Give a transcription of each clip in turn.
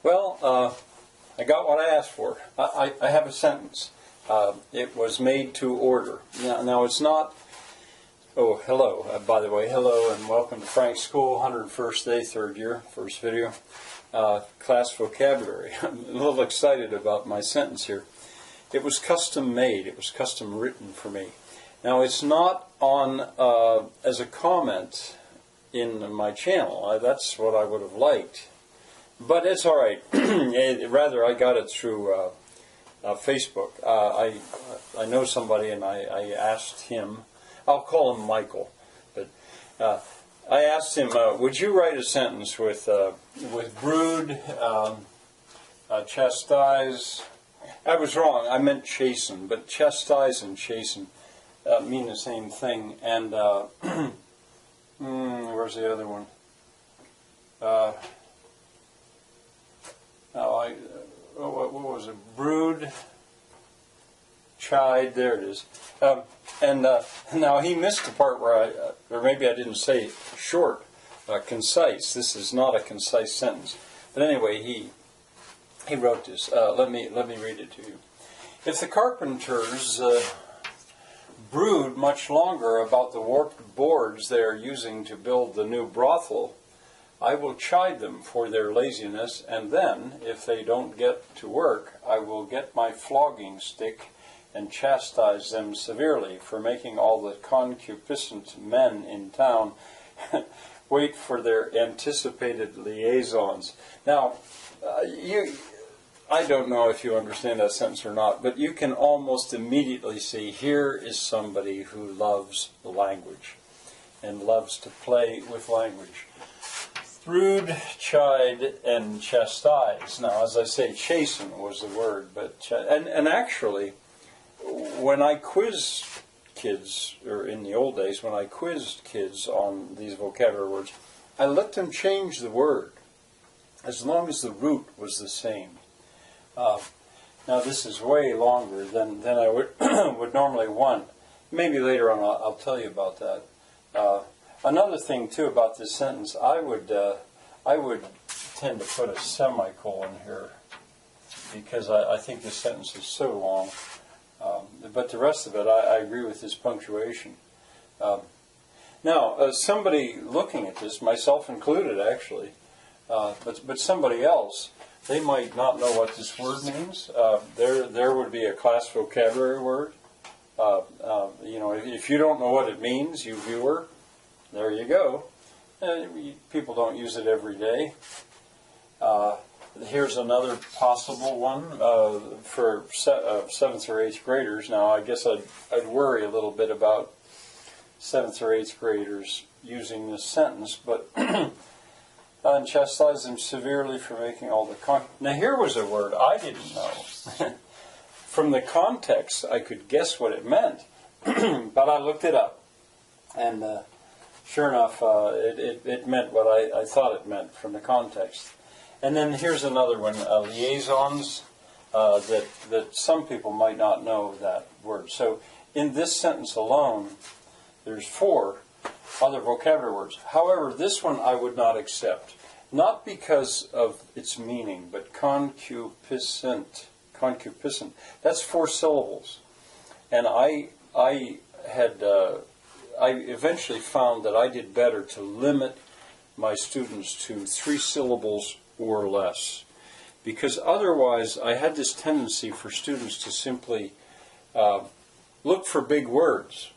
I got what I asked for. I have a sentence. It was made to order. Now it's not. Oh, hello. By the way, hello and welcome to Frank's School, 101st day, third year, first video. Class vocabulary. I'm a little excited about my sentence here. It was custom made. It was custom written for me. Now it's not on as a comment in my channel. That's what I would have liked. But it's all right. Rather, I got it through Facebook. I know somebody, and I asked him. I'll call him Michael. But I asked him, would you write a sentence with brood, chastise? I was wrong. I meant chasten, but chastise and chasten mean the same thing. And where's the other one? What was it? Brood, chide. There it is. Now he missed the part where or maybe I didn't say it. Short, concise. This is not a concise sentence. But anyway, he wrote this. Let me read it to you. If the carpenters brood much longer about the warped boards they are using to build the new brothel, I will chide them for their laziness, and then, if they don't get to work, I will get my flogging stick and chastise them severely for making all the concupiscent men in town wait for their anticipated liaisons. Now, I don't know if you understand that sentence or not, but you can almost immediately see here is somebody who loves the language and loves to play with language. Brood, chide, and chastise. Now, as I say, chasten was the word, but and actually, when I quiz kids, or in the old days, when I quizzed kids on these vocabulary words, I let them change the word, as long as the root was the same. Now, this is way longer than I would normally want. Maybe later on I'll tell you about that. Another thing, too, about this sentence, I would tend to put a semicolon here because I think this sentence is so long. But the rest of it, I agree with this punctuation. Now, somebody looking at this, myself included, actually, but somebody else, they might not know what this word means. There would be a class vocabulary word. If you don't know what it means, you viewer, there you go. People don't use it every day. Here's another possible one for 7th or 8th graders. Now, I guess I'd worry a little bit about 7th or 8th graders using this sentence, but and chastise them severely for making all the Now, here was a word I didn't know. From the context, I could guess what it meant, but I looked it up, and sure enough, it meant what I thought it meant from the context. And then here's another one, liaisons, that some people might not know that word. So in this sentence alone, there's 4 other vocabulary words. However, this one I would not accept. Not because of its meaning, but concupiscent. Concupiscent. That's 4 syllables. And I eventually found that I did better to limit my students to 3 syllables or less, because otherwise I had this tendency for students to simply look for big words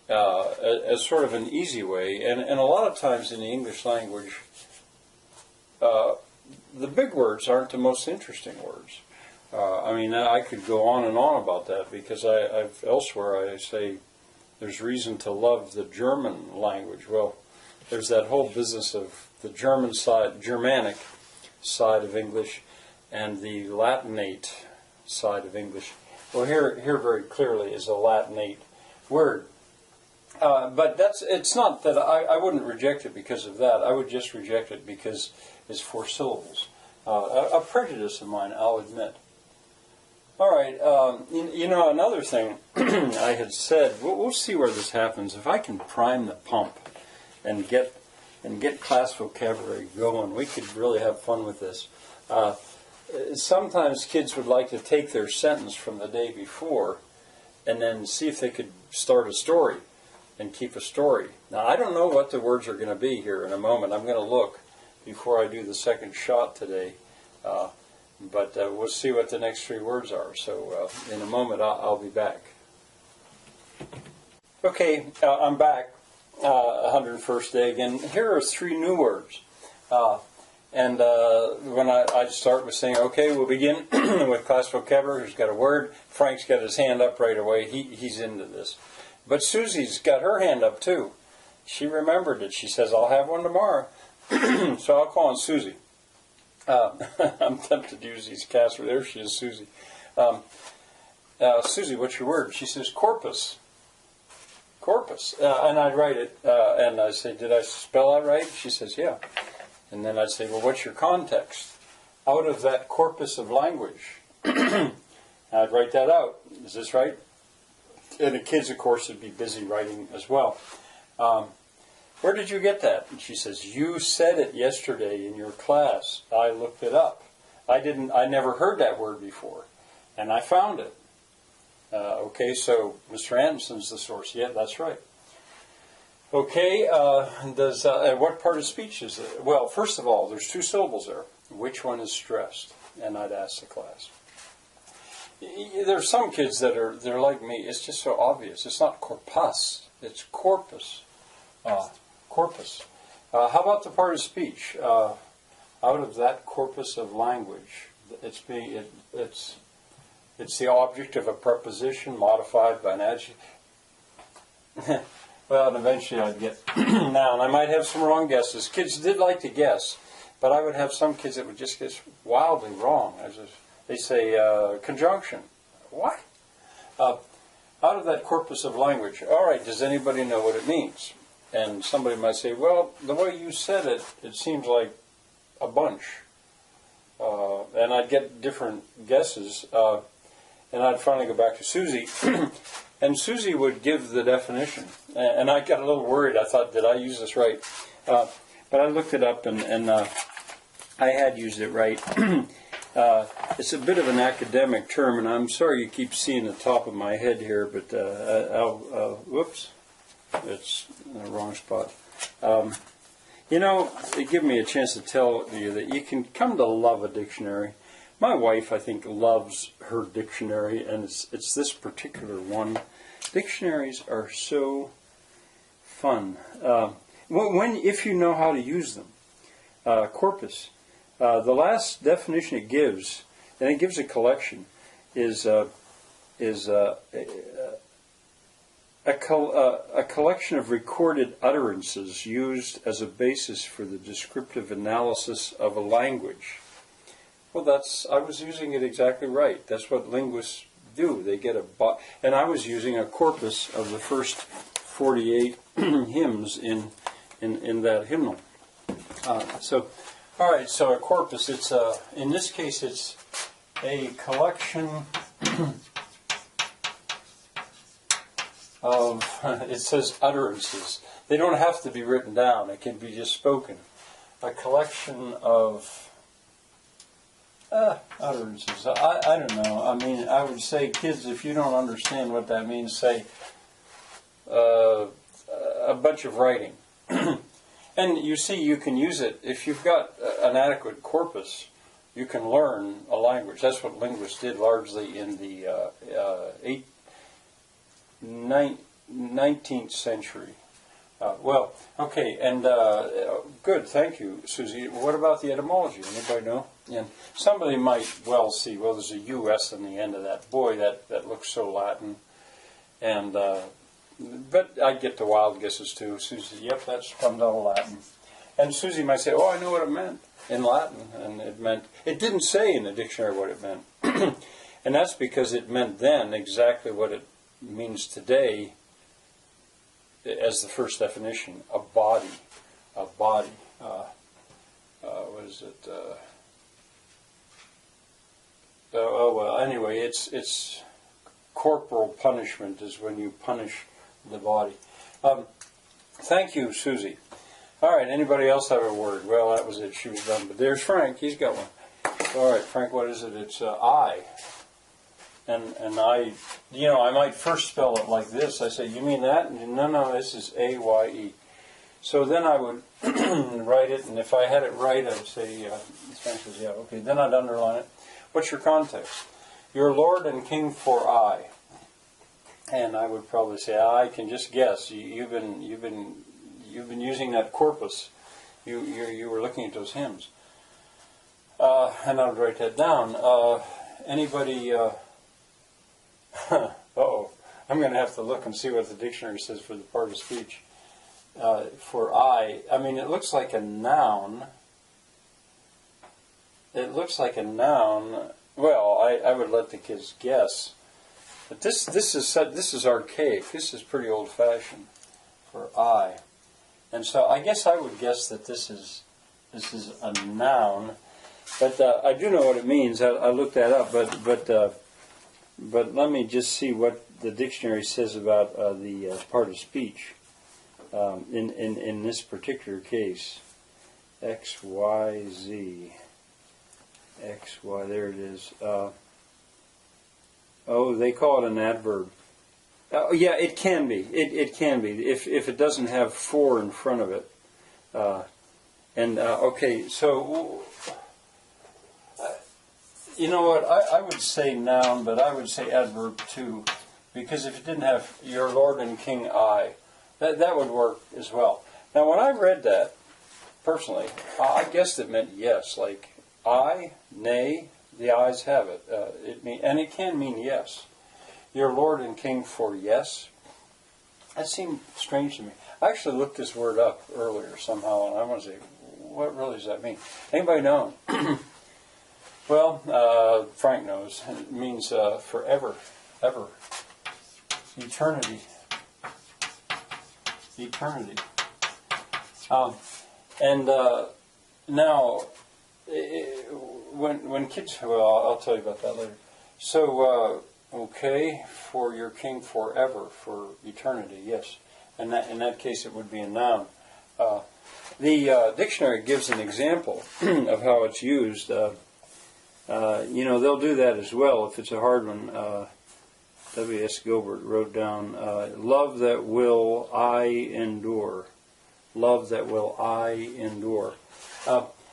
as sort of an easy way, and a lot of times in the English language the big words aren't the most interesting words. I could go on and on about that, because elsewhere I say there's reason to love the German language. Well, there's that whole business of the Germanic side of English and the Latinate side of English. Well, here very clearly is a Latinate word. But it's not that I wouldn't reject it because of that. I would just reject it because it's 4 syllables. A prejudice of mine, I'll admit. All right, another thing I had said, we'll see where this happens. If I can prime the pump and get and get class vocabulary going. We could really have fun with this. Sometimes kids would like to take their sentence from the day before and then see if they could start a story and keep a story. Now, I don't know what the words are going to be here in a moment. I'm going to look before I do the second shot today. But we'll see what the next 3 words are. So in a moment, I'll be back. Okay, I'm back. 101st day again. Here are 3 new words. And when I start with saying, okay, we'll begin with class vocabulary. Who's got a word? Frank's got his hand up right away. He's into this. But Susie's got her hand up too. She remembered it. She says, I'll have one tomorrow. So I'll call on Susie. I'm tempted to use these casts. There she is, Susie. Susie, what's your word? She says, corpus. Corpus. And I'd write it, and I'd say, did I spell that right? She says, yeah. And then I'd say, well, what's your context? Out of that corpus of language. I'd write that out. Is this right? And the kids, of course, would be busy writing as well. Where did you get that? And she says, you said it yesterday in your class. I looked it up. I never heard that word before. And I found it. Okay, so Mr. Anderson's the source. Yeah, that's right. Okay, what part of speech is it? Well, first of all, there's 2 syllables there. Which one is stressed? And I'd ask the class. There's some kids they're like me. It's just so obvious. It's not corpus. It's corpus. Corpus. How about the part of speech? Out of that corpus of language, it's the object of a preposition modified by an adjective. Well, and eventually I'd get noun. I might have some wrong guesses. Kids did like to guess, but I would have some kids that would just guess wildly wrong. They say conjunction. What? Out of that corpus of language. All right, does anybody know what it means? And somebody might say, well, the way you said it, it seems like a bunch. And I'd get different guesses. And I'd finally go back to Susie. And Susie would give the definition. And I got a little worried. I thought, did I use this right? But I looked it up, and I had used it right. It's a bit of an academic term, and I'm sorry you keep seeing the top of my head here, but whoops, it's in the wrong spot. It gave me a chance to tell you that you can come to love a dictionary. My wife, I think, loves her dictionary, and it's this particular one. Dictionaries are so fun if you know how to use them. Corpus. The last definition it gives, and it gives a collection, is a collection of recorded utterances used as a basis for the descriptive analysis of a language. Well, I was using it exactly right. That's what linguists do. They get and I was using a corpus of the first 48 hymns in that hymnal. All right. So a corpus. It's in this case, it's a collection of. It says utterances. They don't have to be written down. It can be just spoken. A collection of. Utterances. I don't know. I mean, I would say, kids, if you don't understand what that means, say a bunch of writing. And you see, you can use it. If you've got an adequate corpus, you can learn a language. That's what linguists did largely in the 19th century. Okay, and good, thank you, Susie. What about the etymology? Anybody know? And somebody might well see, well, there's a U.S. on the end of that. Boy, that looks so Latin. And but I get the wild guesses too. Susie, yep, that's comes out of Latin. And Susie might say, oh, I know what it meant in Latin. And it didn't say in the dictionary what it meant. And that's because it meant then exactly what it means today as the first definition, a body. A body. What is it? Anyway, it's corporal punishment is when you punish the body. Thank you, Susie. All right, anybody else have a word? Well, that was it. She was done. But there's Frank. He's got one. All right, Frank, what is it? It's I. And I, I might first spell it like this. I say, you mean that? And no, this is A-Y-E. So then I would write it, and if I had it right, I'd say, Frank says, yeah, okay. Then I'd underline it. What's your context? Your Lord and King for I. And I would probably say, I can just guess. You've been using that corpus. You were looking at those hymns. And I would write that down. Anybody? Uh-oh. I'm going to have to look and see what the dictionary says for the part of speech. For I mean, it looks like a noun. It looks like a noun. Well, I would let the kids guess. But this is archaic. This is pretty old-fashioned for I. And so I guess I would guess that this is a noun. But I do know what it means. I looked that up. But let me just see what the dictionary says about the part of speech in this particular case. X, Y, Z. X, Y, there it is. They call it an adverb. Yeah, it can be. It can be if it doesn't have for in front of it. Okay, so you know what? I would say noun, but I would say adverb too, because if it didn't have your Lord and King I, that would work as well. Now, when I read that personally, I guessed it meant yes, like I, nay, the eyes have it. And it can mean yes. Your Lord and King for yes. That seemed strange to me. I actually looked this word up earlier somehow, and I want to say, what really does that mean? Anybody know? Well, Frank knows. It means forever, ever, eternity, eternity. Now, when kids, well, I'll tell you about that later. So, okay, for your King forever, for eternity, yes. And in that case, it would be a noun. The dictionary gives an example of how it's used. They'll do that as well if it's a hard one. W.S. Gilbert wrote down, love that will I endure. Love that will I endure.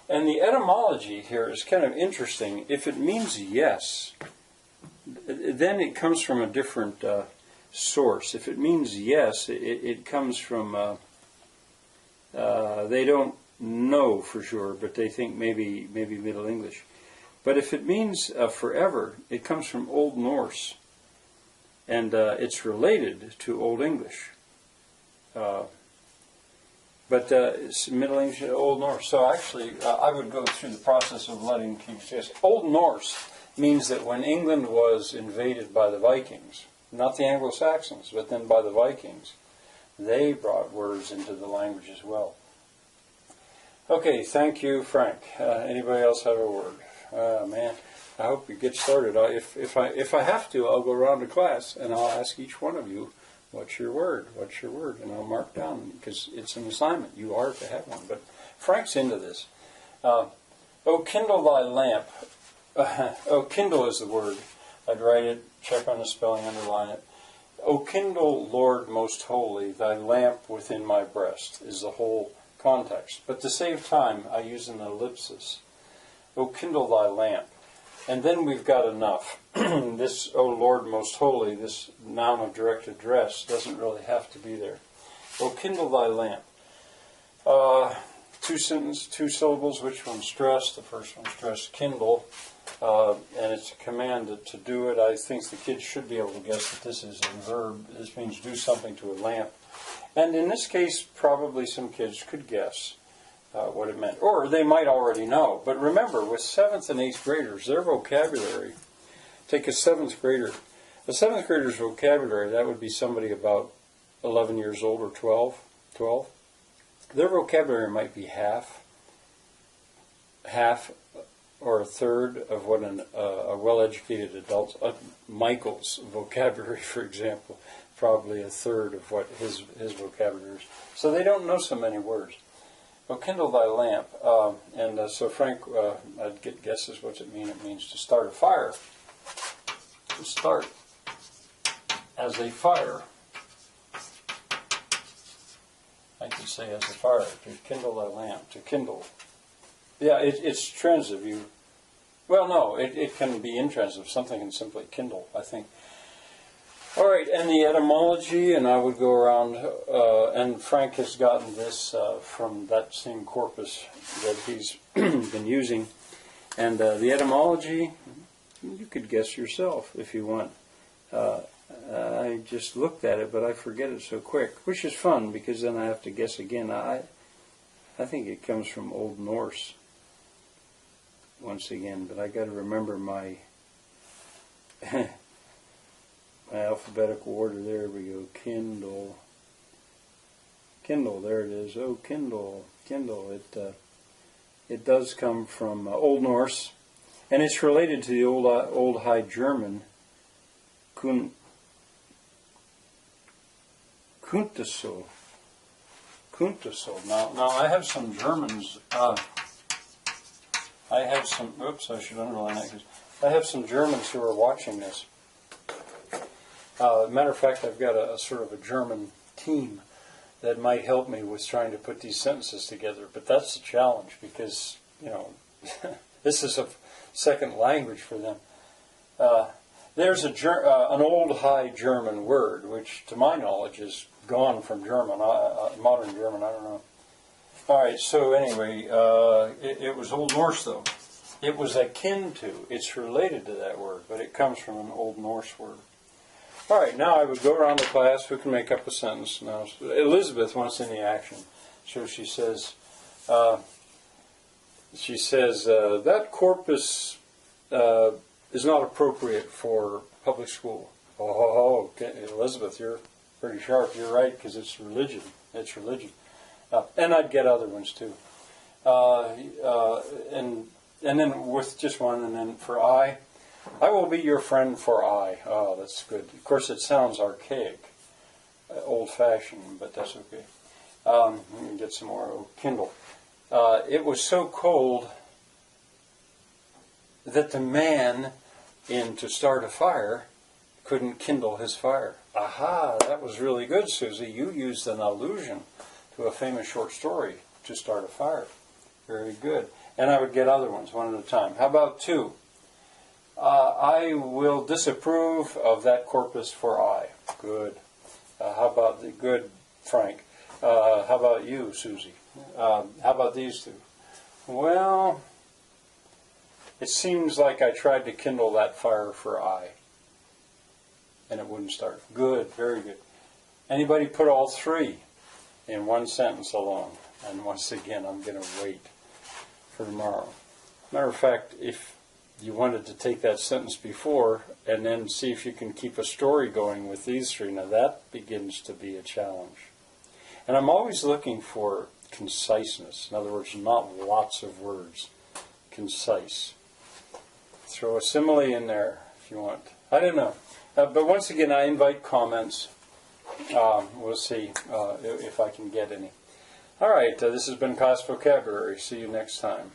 And the etymology here is kind of interesting. If it means yes, then it comes from a different source. If it means yes, it comes from, they don't know for sure, but they think maybe Middle English. But if it means forever, it comes from Old Norse. And it's related to Old English. But it's Middle English, Old Norse. So actually, I would go through the process of letting people say, Old Norse means that when England was invaded by the Vikings, not the Anglo-Saxons, but then by the Vikings, they brought words into the language as well. Okay, thank you, Frank. Anybody else have a word? Man, I hope you get started. If I have to, I'll go around to class and I'll ask each one of you, what's your word? What's your word? And I'll mark down, because it's an assignment. You are to have one. But Frank's into this. Oh, kindle thy lamp. Kindle is the word. I'd write it, check on the spelling, underline it. O kindle, Lord most holy, thy lamp within my breast is the whole context. But to save time, I use an ellipsis. O kindle thy lamp. And then we've got enough. This, O Lord most holy, this noun of direct address doesn't really have to be there. O kindle thy lamp. Two syllables. Which one's stressed? The first one's stressed. Kindle. And it's a command to do it. I think the kids should be able to guess that this is a verb. This means do something to a lamp. And in this case, probably some kids could guess what it meant. Or they might already know. But remember, with 7th and 8th graders, their vocabulary, take a 7th grader. A 7th grader's vocabulary, that would be somebody about 11 years old or 12. Their vocabulary might be half or a third of what a well-educated adult, Michael's vocabulary, for example, probably a third of what his vocabulary is. So they don't know so many words. Oh, kindle thy lamp. So Frank, I'd get guesses. What's it mean? It means to start a fire. To start as a fire. I could say as a fire. To kindle thy lamp. To kindle. Yeah, it's transitive. Well, no, it can be intransitive. Something can simply kindle, I think. All right, and the etymology, and I would go around, and Frank has gotten this from that same corpus that he's been using. And the etymology, you could guess yourself if you want. I just looked at it, but I forget it so quick, which is fun because then I have to guess again. I think it comes from Old Norse once again, but I got to remember my my alphabetical order. There we go. Kindle. Kindle. There it is. Oh, Kindle. Kindle. It does come from Old Norse, and it's related to the Old High German Kunteso. Kunteso. Now I have some Germans. I have some. Oops, I should underline that because I have some Germans who are watching this. Matter of fact, I've got a sort of a German team that might help me with trying to put these sentences together. But that's the challenge because, this is a second language for them. There's an old High German word, which to my knowledge is gone from German, modern German, I don't know. All right, so anyway, it was Old Norse though. It was akin to, it's related to that word, but it comes from an Old Norse word. All right, now I would go around the class. Who can make up a sentence? Now, Elizabeth wants any action. So she says, that corpus is not appropriate for public school. Oh, okay. Elizabeth, you're pretty sharp. You're right, because it's religion. It's religion. And I'd get other ones too. And then with just one, and then for I will be your friend for I. Oh, that's good. Of course, it sounds archaic, old-fashioned, but that's okay. Let me get some more. Oh, Kindle. It was so cold that the man to start a fire couldn't kindle his fire. Aha, that was really good, Susie. You used an allusion to a famous short story to start a fire. Very good. And I would get other ones one at a time. How about two? I will disapprove of that corpus for I. Good. How about the good Frank? How about you, Susie? How about these two? Well, it seems like I tried to kindle that fire for I, and it wouldn't start. Good. Very good. Anybody put all three in one sentence alone? And once again, I'm going to wait for tomorrow. Matter of fact, if you wanted to take that sentence before and then see if you can keep a story going with these three, now that begins to be a challenge. And I'm always looking for conciseness. In other words, not lots of words. Concise. Throw a simile in there if you want. I don't know. But once again, I invite comments. We'll see if I can get any. All right, this has been Class Vocabulary. See you next time.